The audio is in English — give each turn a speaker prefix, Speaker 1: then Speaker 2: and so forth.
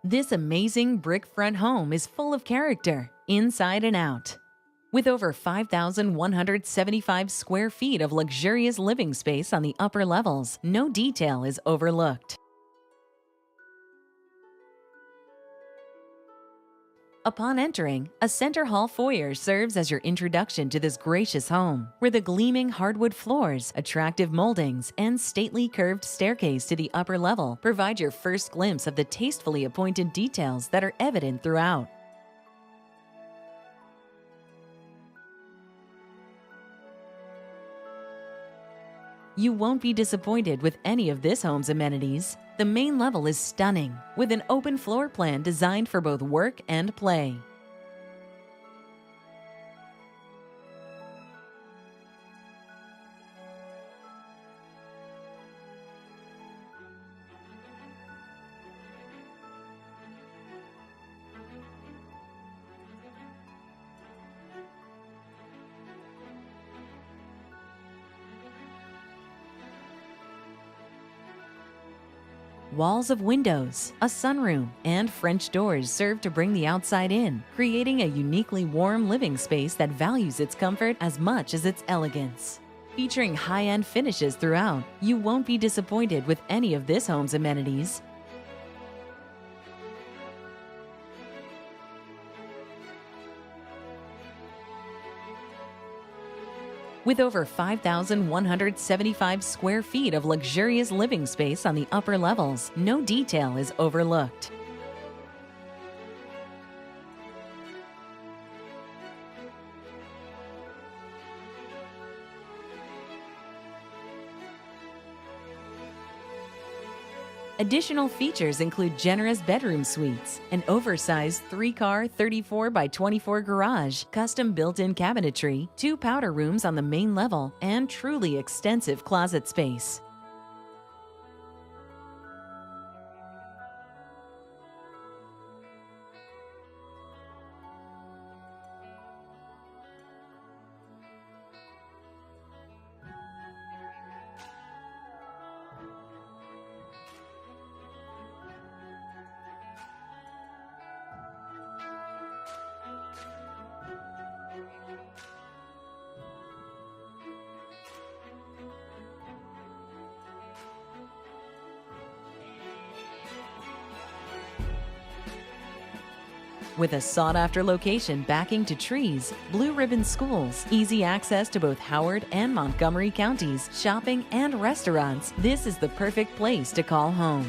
Speaker 1: This amazing brick front home is full of character, inside and out. With over 5,175 square feet of luxurious living space on the upper levels, no detail is overlooked. Upon entering, a center hall foyer serves as your introduction to this gracious home, where the gleaming hardwood floors, attractive moldings, and stately curved staircase to the upper level provide your first glimpse of the tastefully appointed details that are evident throughout. You won't be disappointed with any of this home's amenities. The main level is stunning, with an open floor plan designed for both work and play. Walls of windows, a sunroom, and French doors serve to bring the outside in, creating a uniquely warm living space that values its comfort as much as its elegance. Featuring high-end finishes throughout, you won't be disappointed with any of this home's amenities. With over 5,175 square feet of luxurious living space on the upper levels, no detail is overlooked. Additional features include generous bedroom suites, an oversized 3-car 34 by 24 garage, custom built-in cabinetry, 2 powder rooms on the main level, and truly extensive closet space. With a sought-after location backing to trees, blue ribbon schools, easy access to both Howard and Montgomery counties, shopping and restaurants, this is the perfect place to call home.